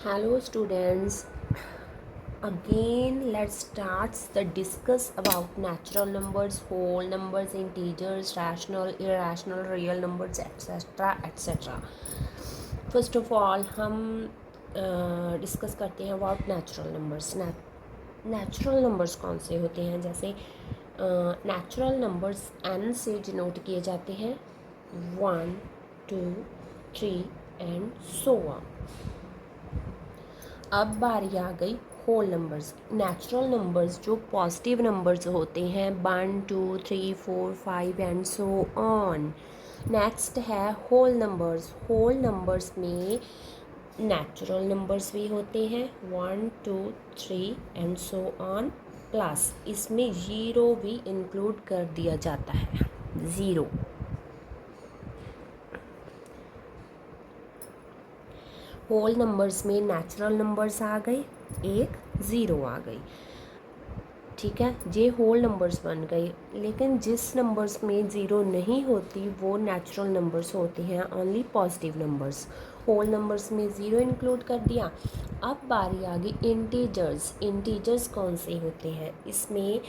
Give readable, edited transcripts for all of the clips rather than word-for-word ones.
Hello students, again let's start the discuss about natural numbers, whole numbers, integers, rational, irrational, real numbers, etc. etc. First of all हम discuss करते हैं about natural numbers. Natural numbers कौन से होते हैं? जैसे natural numbers n से denote किए जाते हैं, 1 2 3 एंड सो ऑन। अब बारी आ गई होल नंबर्स। नेचुरल नंबर्स जो पॉजिटिव नंबर्स होते हैं, 1 2 3 4 5 एंड सो ऑन। नेक्स्ट है होल नंबर्स। होल नंबर्स में नेचुरल नंबर्स भी होते हैं, 1 2 3 एंड सो ऑन, प्लस इसमें ज़ीरो भी इंक्लूड कर दिया जाता है, ज़ीरो। होल नंबर्स में नेचुरल नंबर्स आ गए, एक ज़ीरो आ गई, ठीक है, ये होल नंबर्स बन गए। लेकिन जिस नंबर्स में ज़ीरो नहीं होती वो नेचुरल नंबर्स होते हैं, only positive numbers. Whole numbers में ज़ीरो इंक्लूड कर दिया। अब बारी आ गई इंटीजर्स। इंटीजर्स कौन से होते हैं? इसमें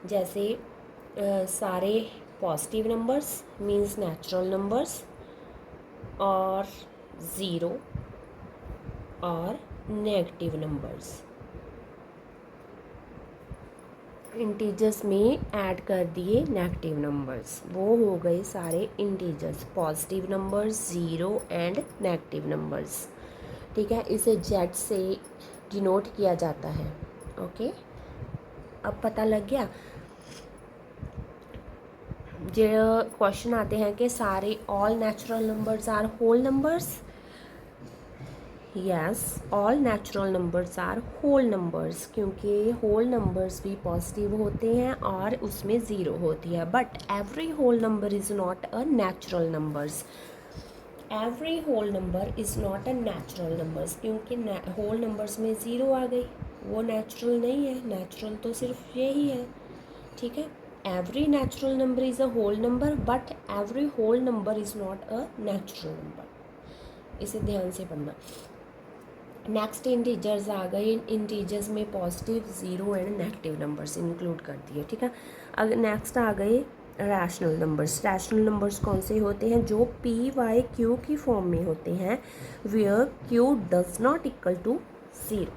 जैसे सारे positive numbers means natural numbers, और ज़ीरो और नेगेटिव नंबर्स। इंटीजर्स में ऐड कर दिए नेगेटिव नंबर्स, वो हो गए सारे integers, positive numbers, zero and negative numbers, ठीक है। इसे जेड से डिनोट किया जाता है, ओके। अब पता लग गया। जो क्वेश्चन आते हैं कि सारे all natural numbers are whole numbers, yes, all natural numbers are whole numbers, क्योंकि होल नंबर्स भी पॉजिटिव होते हैं और उसमें ज़ीरो होती है। But every whole number is not a natural numbers. Every whole number is not a natural numbers, क्योंकि whole numbers में ज़ीरो आ गई, वो नेचुरल नहीं है। नेचुरल तो सिर्फ यही है, ठीक है। Every natural number is a whole number, but every whole number is not a natural number. इसे ध्यान से पढ़ना। नेक्स्ट इंटीजर्स आ गए। इंटीजर्स में positive, zero and negative numbers include कर दिए, ठीक है। अब नेक्स्ट आ गए रैशनल नंबर्स। रैशनल नंबर्स कौन से होते हैं? जो पी वाई क्यू की फॉर्म में होते हैं, where Q does not equal to zero.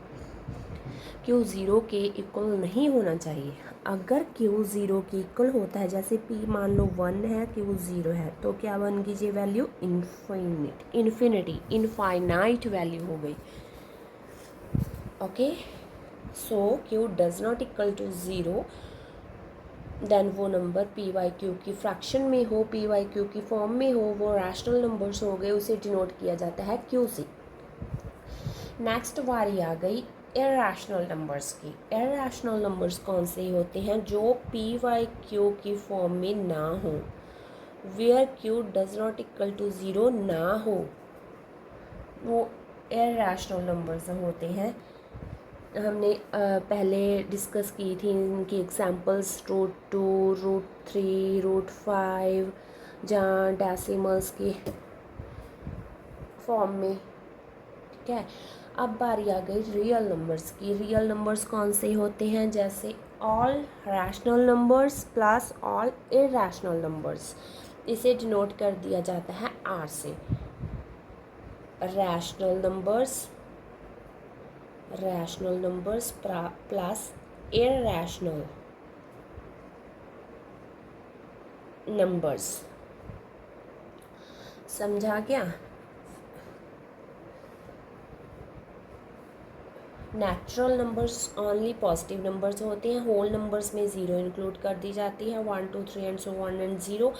Q zero के इक्वल नहीं होना चाहिए। अगर क्यू ज़ीरो के इक्वल होता है, जैसे पी मान लो 1 है, क्यू ज़ीरो है, तो क्या बन गई ये वैल्यू? इनफाइनाइट वैल्यू हो गई, okay. So Q does not equal to zero, then वो नंबर पी वाई क्यू की फ्रैक्शन में हो, पी वाई क्यू की फॉर्म में हो, वो रैशनल नंबर्स हो गए, उसे डिनोट किया जाता है क्यू से। नेक्स्ट बारी आ गई इरैशनल नंबर्स की। इरैशनल नंबर्स कौन से होते हैं? जो पी वाई क्यू की फॉर्म में ना हो, where Q does not equal to zero ना हो, वो इरैशनल नंबर्स होते हैं। हमने पहले डिस्कस की थी इनकी एग्जांपल्स, √2, √3, √5, जहाँ डेसिमल्स की फॉर्म में, ठीक है। अब बारी आ गई रियल नंबर्स की। रियल नंबर्स कौन से होते हैं? जैसे all rational numbers plus all irrational numbers, इसे डिनोट कर दिया जाता है आर से। Rational numbers plus irrational numbers, समझा क्या? Natural numbers only positive numbers होते हैं। होल नंबर्स में ज़ीरो इंक्लूड कर दी जाती है, 1 2 3 and so on and zero.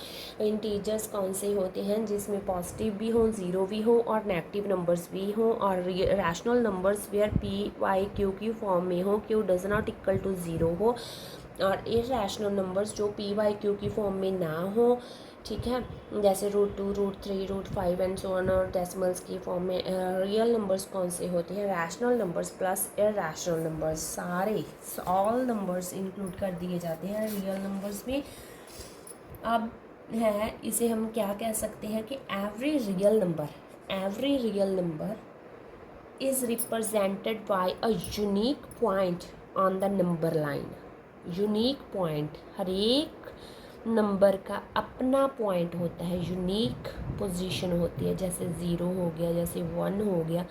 Integers कौन से होते हैं? जिसमें पॉजिटिव भी हो, ज़ीरो भी हो और नेगेटिव नंबर्स भी हो। और rational numbers where P by Q की फॉर्म में हो, Q does not equal to zero हो। और इरैशनल नंबर्स जो पी वाई क्यू की फॉर्म में ना हो, ठीक है, जैसे √2, √3, √5 एंड सो ऑन, और डेसिमल्स की फॉर्म में। रियल नंबर्स कौन से होते हैं? Rational numbers plus irrational numbers, सारे ऑल नंबर्स इंक्लूड कर दिए जाते हैं रियल नंबर्स में। अब है, इसे हम क्या कह सकते हैं कि every real number is represented by a unique point on the number line. Unique point, हर एक नंबर का अपना पॉइंट होता है, यूनिक पोजीशन होती है, जैसे ज़ीरो हो गया, जैसे वन हो गया,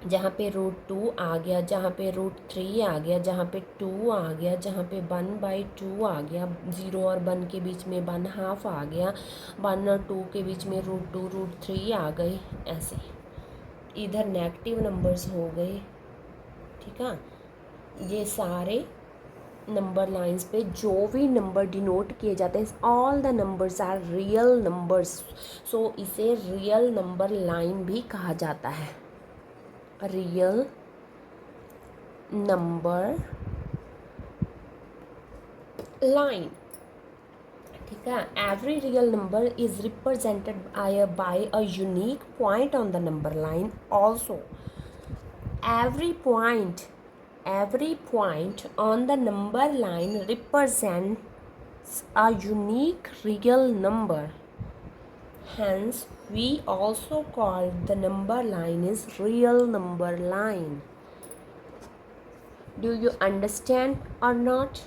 जहाँ पे √2 आ गया, जहाँ पे √3 आ गया, जहाँ पे 2 आ गया, जहाँ पे 1/2 आ गया, 0 और 1 के बीच में 1/2 आ गया, 1 और 2 के बीच में √2 √3 आ गए, ऐसे इधर नेगेटिव नंबर्स हो गए। ठीक है, ये सारे नंबर लाइंस पे जो भी नंबर डिनोट किए जाते हैं, all the numbers are real numbers, so इसे रियल नंबर लाइन भी कहा जाता है। Real number line. ठीक है, every real number is represented by a unique point on the number line also. every point every point on the number line represents a unique real number, hence we also call the number line is real number line. Do you understand or not?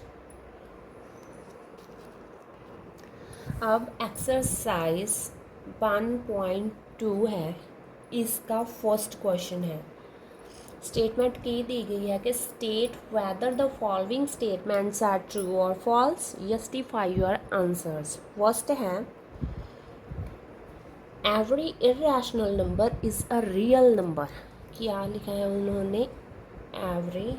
अब exercise 1.2 है, इसका first question है। Statement की दी गई है कि state whether the following statements are true और false, justify your answers. First है every irrational number is a real number. क्या लिखा है उन्होंने? Every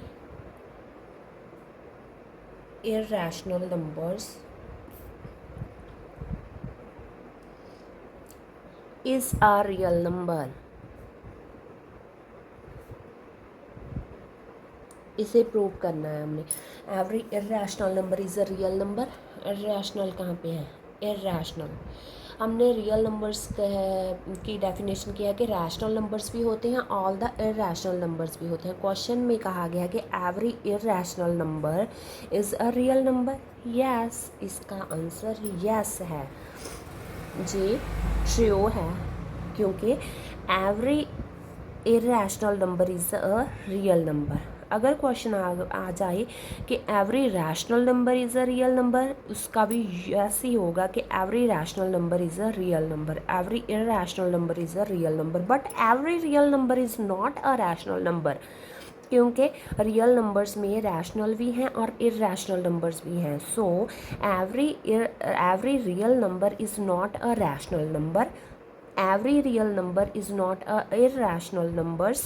irrational numbers is a real number. इसे प्रूव करना है हमने। Every irrational number is a real number. Irrational कहाँ पे है? इरेशनल। हमने रियल नंबर्स की डेफिनेशन किया है कि रैशनल नंबर्स भी होते हैं, ऑल द इरेशनल नंबर्स भी होते हैं। क्वेश्चन में कहा गया कि every irrational number is a real number. Yes, इसका आंसर यस है, जी ट्रू है, क्योंकि every irrational number is a real number. अगर क्वेश्चन आ जाए कि every rational number is a real number, उसका भी ऐसे ही होगा कि every rational number is a real number, every irrational number is a real number, but every real number is not a rational number, क्योंकि real numbers में rational भी हैं और इरेशनल नंबर्स भी हैं। So every real number is not a rational number, every real number is not a irrational numbers,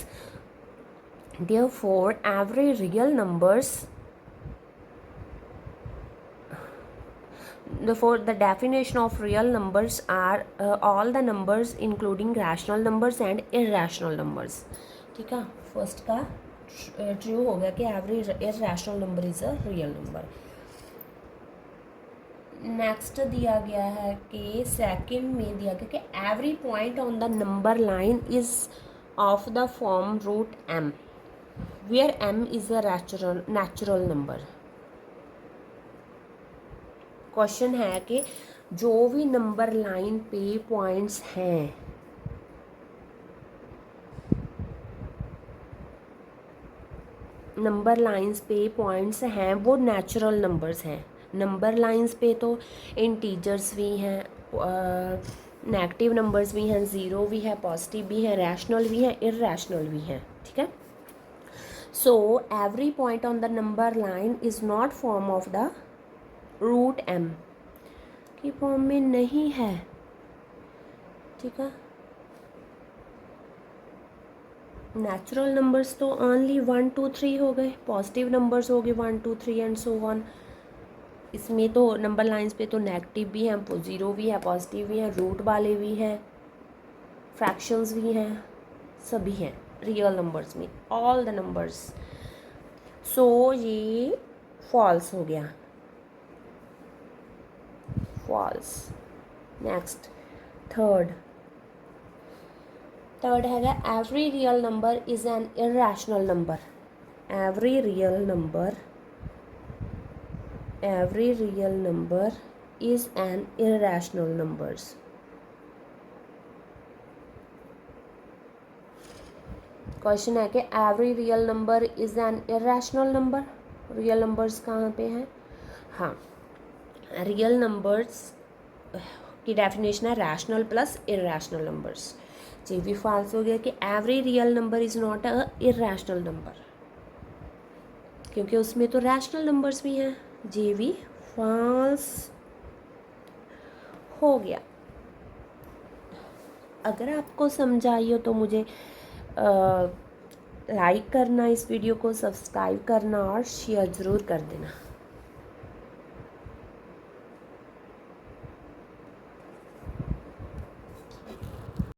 therefore every real numbers, therefore the definition of real numbers are all the numbers including rational numbers and irrational numbers. ठीक है, first का true हो गया कि every irrational number is a real number. Next दिया गया है कि सेकंड में दिया गया कि every point on the number line is of the form √m where m is a natural number. Question है कि जो भी नंबर लाइन पे पॉइंट्स हैं, नंबर लाइंस पे पॉइंट्स हैं, वो नेचुरल नंबर्स हैं। नंबर लाइंस पे तो इंटीजर्स भी हैं, नेगेटिव नंबर्स भी हैं, ज़ीरो भी है, पॉजिटिव भी है, रैशनल भी है, इरेशनल भी है। ठीक है, so every point on the number line is not form of the √m की फॉर्म में नहीं है। ठीक है, नेचुरल नंबर्स तो ओनली 1 2 3 हो गए, पॉजिटिव नंबर्स हो गए 1 2 3 एंड सो ऑन। इसमें तो नंबर लाइंस पे तो नेगेटिव भी हैं, ज़ीरो भी है, पॉजिटिव भी है, रूट वाले भी हैं, फ्रैक्शंस भी हैं, सभी हैं रियल नंबर्स में, ऑल द नंबर्स। सो ये फॉल्स हो गया, फॉल्स। नेक्स्ट थर्ड हैगा every real number is an irrational number. Every real number is an irrational numbers। Question है कि every real number is an irrational number. Real numbers कहाँ पे हैं? हाँ, रियल नंबर्स की डेफिनेशन है रैशनल प्लस इरेशनल नंबर्स। ये भी फॉल्स हो गया कि every real number is not a irrational number, क्योंकि उसमें तो रैशनल नंबर्स भी हैं। ये भी फॉल्स हो गया। अगर आपको समझ आई हो तो मुझे लाइक करना, इस वीडियो को सब्सक्राइब करना और शेयर ज़रूर कर देना।